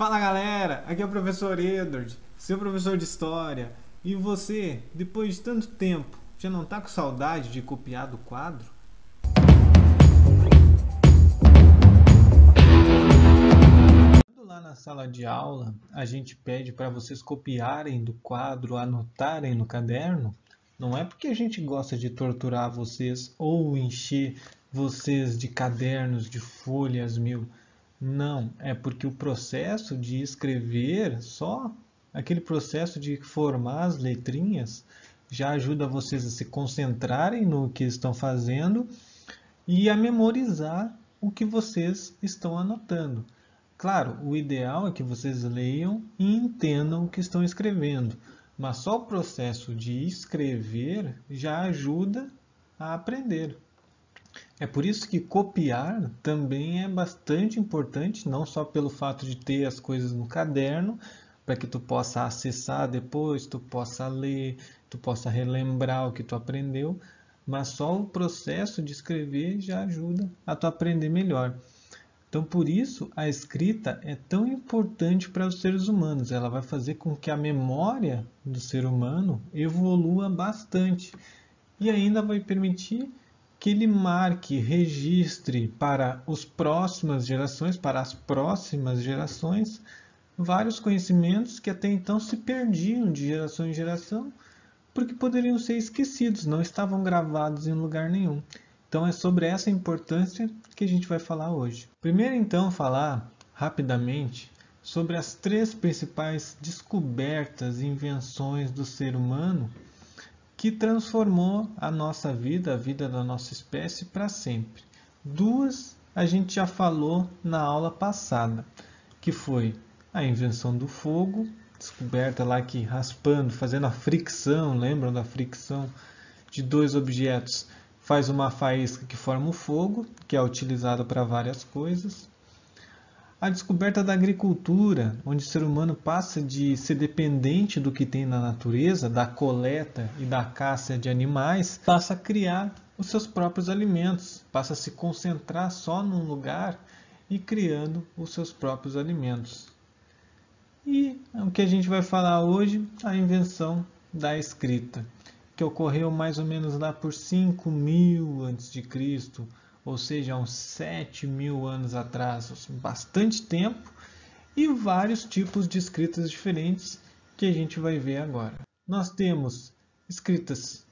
Fala galera, aqui é o professor Edward, seu professor de História. E você, depois de tanto tempo, já não tá com saudade de copiar do quadro? Quando lá na sala de aula a gente pede para vocês copiarem do quadro, anotarem no caderno, não é porque a gente gosta de torturar vocês ou encher vocês de cadernos, de folhas mil. Não, é porque o processo de escrever, só aquele processo de formar as letrinhas, já ajuda vocês a se concentrarem no que estão fazendo e a memorizar o que vocês estão anotando. Claro, o ideal é que vocês leiam e entendam o que estão escrevendo, mas só o processo de escrever já ajuda a aprender. É por isso que copiar também é bastante importante, não só pelo fato de ter as coisas no caderno, para que tu possa acessar depois, tu possa ler, tu possa relembrar o que tu aprendeu, mas só o processo de escrever já ajuda a tu aprender melhor. Então, por isso, a escrita é tão importante para os seres humanos. Ela vai fazer com que a memória do ser humano evolua bastante e ainda vai permitir que ele marque, registre para as próximas gerações, vários conhecimentos que até então se perdiam de geração em geração, porque poderiam ser esquecidos, não estavam gravados em lugar nenhum. Então é sobre essa importância que a gente vai falar hoje. Primeiro então falar rapidamente sobre as três principais descobertas e invenções do ser humano que transformou a nossa vida, a vida da nossa espécie para sempre. Duas a gente já falou na aula passada, que foi a invenção do fogo, descoberta lá que raspando, fazendo a fricção, lembram da fricção de dois objetos, faz uma faísca que forma o fogo, que é utilizado para várias coisas. A descoberta da agricultura, onde o ser humano passa de ser dependente do que tem na natureza, da coleta e da caça de animais, passa a criar os seus próprios alimentos, passa a se concentrar só num lugar e criando os seus próprios alimentos. E o que a gente vai falar hoje, a invenção da escrita, que ocorreu mais ou menos lá por 5.000 a.C., ou seja, uns 7.000 anos atrás, bastante tempo, e vários tipos de escritas diferentes que a gente vai ver agora. Nós temos escritas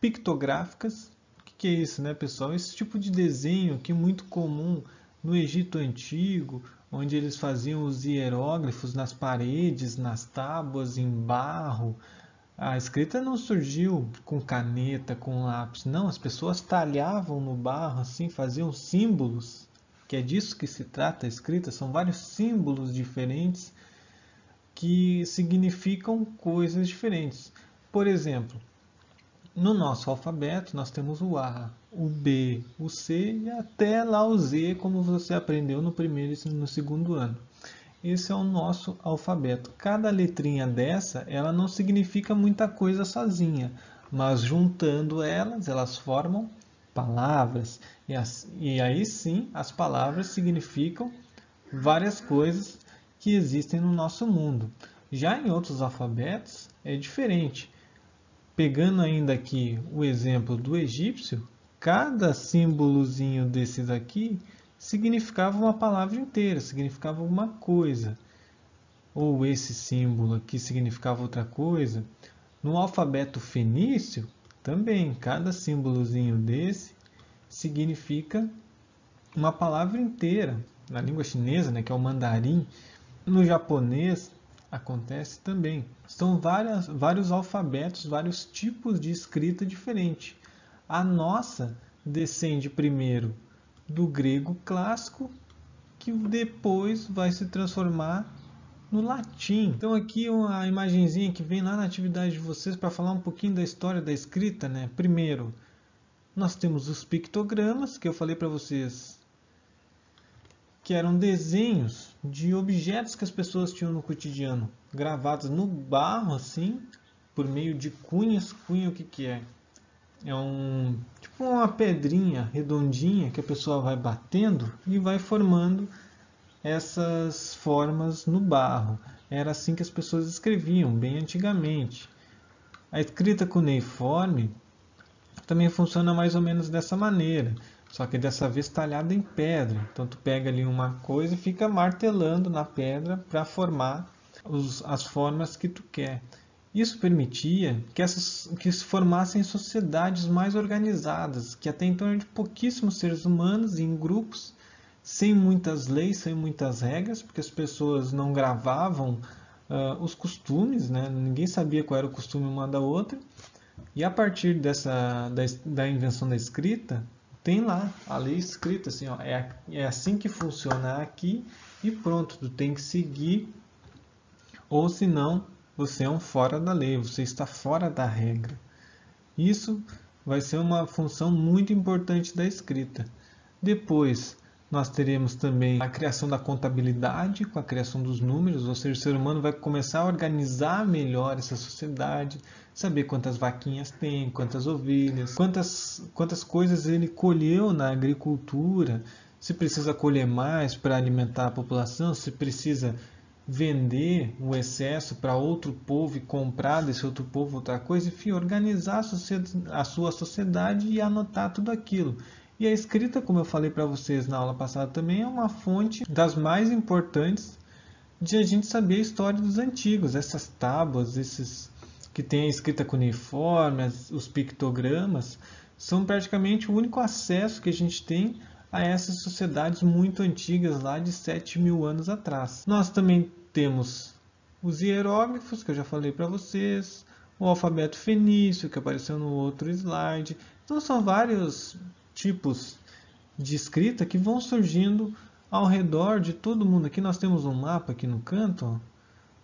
pictográficas. O que é isso, né, pessoal? Esse tipo de desenho que é muito comum no Egito Antigo, onde eles faziam os hieróglifos nas paredes, nas tábuas, em barro. A escrita não surgiu com caneta, com lápis, não. As pessoas talhavam no barro, assim, faziam símbolos, que é disso que se trata a escrita. São vários símbolos diferentes que significam coisas diferentes. Por exemplo, no nosso alfabeto nós temos o A, o B, o C e até lá o Z, como você aprendeu no primeiro e no segundo ano. Esse é o nosso alfabeto. Cada letrinha dessa, ela não significa muita coisa sozinha, mas juntando elas, elas formam palavras. E aí sim, as palavras significam várias coisas que existem no nosso mundo. Já em outros alfabetos é diferente. Pegando ainda aqui o exemplo do egípcio, cada símbolozinho desses aqui significava uma palavra inteira, significava alguma coisa. Ou esse símbolo aqui significava outra coisa. No alfabeto fenício, também, cada símbolozinho desse significa uma palavra inteira. Na língua chinesa, né, que é o mandarim, no japonês acontece também. São vários alfabetos, vários tipos de escrita diferente. A nossa descende primeiro do grego clássico, que depois vai se transformar no latim. Então aqui uma imagenzinha que vem lá na atividade de vocês para falar um pouquinho da história da escrita, né? Primeiro, nós temos os pictogramas, que eu falei para vocês, que eram desenhos de objetos que as pessoas tinham no cotidiano, gravados no barro, assim, por meio de cunhas. Cunha, o que é? É tipo uma pedrinha redondinha que a pessoa vai batendo e vai formando essas formas no barro. Era assim que as pessoas escreviam, bem antigamente. A escrita cuneiforme também funciona mais ou menos dessa maneira, só que dessa vez talhada em pedra. Então tu pega ali uma coisa e fica martelando na pedra para formar as formas que tu quer. Isso permitia que se formassem sociedades mais organizadas, que até então eram de pouquíssimos seres humanos em grupos, sem muitas leis, sem muitas regras, porque as pessoas não gravavam os costumes, né? Ninguém sabia qual era o costume uma da outra. E a partir da invenção da escrita, tem lá a lei escrita, assim, ó, é assim que funciona aqui e pronto, tu tem que seguir, ou senão você é um fora da lei, você está fora da regra. Isso vai ser uma função muito importante da escrita. Depois, nós teremos também a criação da contabilidade, com a criação dos números, ou seja, o ser humano vai começar a organizar melhor essa sociedade, saber quantas vaquinhas tem, quantas ovelhas, quantas coisas ele colheu na agricultura, se precisa colher mais para alimentar a população, se precisa vender o excesso para outro povo e comprar desse outro povo outra coisa, enfim, organizar a sua sociedade e anotar tudo aquilo. E a escrita, como eu falei para vocês na aula passada também, é uma fonte das mais importantes de a gente saber a história dos antigos. Essas tábuas, esses que tem a escrita cuneiforme, os pictogramas, são praticamente o único acesso que a gente tem a essas sociedades muito antigas lá de 7.000 anos atrás. Nós também temos os hieróglifos, que eu já falei para vocês, o alfabeto fenício, que apareceu no outro slide. Então são vários tipos de escrita que vão surgindo ao redor de todo mundo. Aqui nós temos um mapa aqui no canto, ó.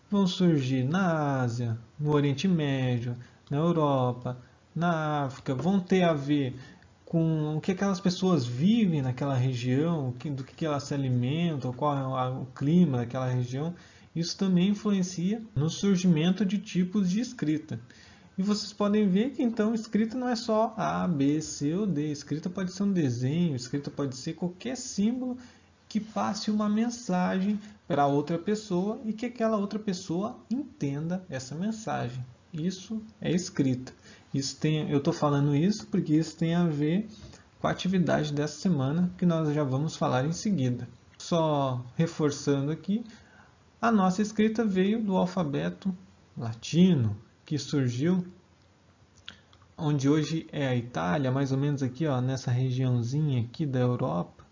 Vão surgir na Ásia, no Oriente Médio, na Europa, na África, vão ter a ver com o que aquelas pessoas vivem naquela região, do que elas se alimentam, qual é o clima daquela região. Isso também influencia no surgimento de tipos de escrita. E vocês podem ver que então escrita não é só A, B, C ou D. Escrita pode ser um desenho, escrita pode ser qualquer símbolo que passe uma mensagem para outra pessoa e que aquela outra pessoa entenda essa mensagem. Isso é escrita. Eu estou falando isso porque isso tem a ver com a atividade dessa semana, que nós já vamos falar em seguida. Só reforçando aqui, a nossa escrita veio do alfabeto latino, que surgiu onde hoje é a Itália, mais ou menos aqui, ó, nessa regiãozinha aqui da Europa,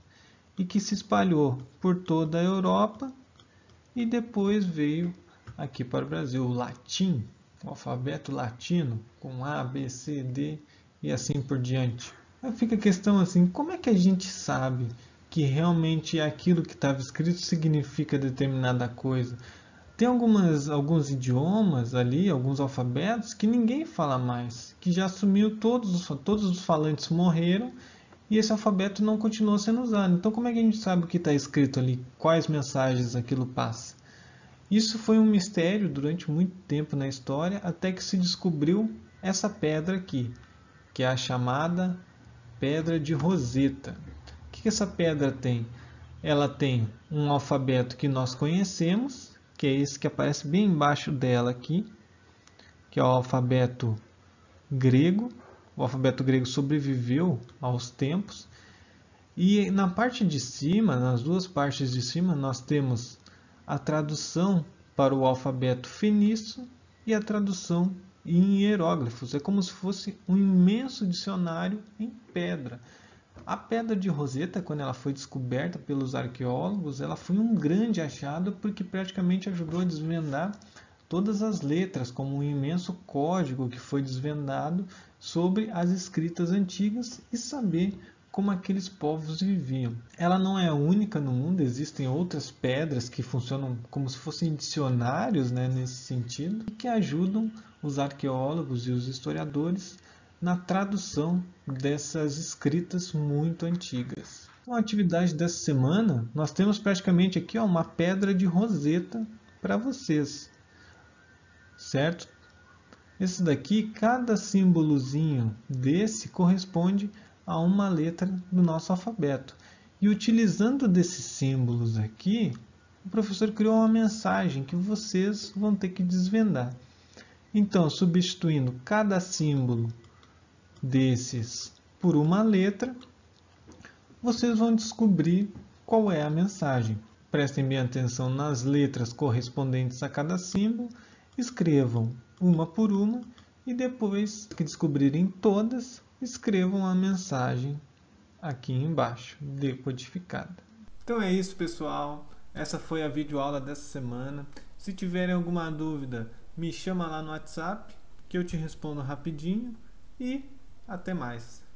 e que se espalhou por toda a Europa e depois veio aqui para o Brasil, o latim, o alfabeto latino, com A, B, C, D e assim por diante. Aí fica a questão assim, como é que a gente sabe que realmente aquilo que estava escrito significa determinada coisa? Tem alguns idiomas ali, alguns alfabetos que ninguém fala mais, que já sumiu, todos os falantes morreram e esse alfabeto não continuou sendo usado. Então como é que a gente sabe o que está escrito ali? Quais mensagens aquilo passa? Isso foi um mistério durante muito tempo na história, até que se descobriu essa pedra aqui, que é a chamada Pedra de Roseta. O que essa pedra tem? Ela tem um alfabeto que nós conhecemos, que é esse que aparece bem embaixo dela aqui, que é o alfabeto grego. O alfabeto grego sobreviveu aos tempos. E na parte de cima, nas duas partes de cima, nós temos a tradução para o alfabeto fenício e a tradução em hieróglifos. É como se fosse um imenso dicionário em pedra. A Pedra de Roseta, quando ela foi descoberta pelos arqueólogos, ela foi um grande achado porque praticamente ajudou a desvendar todas as letras, como um imenso código que foi desvendado sobre as escritas antigas e saber como aqueles povos viviam. Ela não é a única no mundo, existem outras pedras que funcionam como se fossem dicionários, né, nesse sentido, e que ajudam os arqueólogos e os historiadores na tradução dessas escritas muito antigas. Então, a atividade dessa semana, nós temos praticamente aqui, ó, uma pedra de Roseta para vocês, certo? Esse daqui, cada símbolozinho desse corresponde a uma letra do nosso alfabeto. E utilizando desses símbolos aqui, o professor criou uma mensagem que vocês vão ter que desvendar. Então, substituindo cada símbolo desses por uma letra, vocês vão descobrir qual é a mensagem. Prestem bem atenção nas letras correspondentes a cada símbolo, escrevam uma por uma e depois que descobrirem todas, escrevam a mensagem aqui embaixo, decodificada. Então é isso, pessoal. Essa foi a videoaula dessa semana. Se tiverem alguma dúvida, me chama lá no WhatsApp que eu te respondo rapidinho e até mais.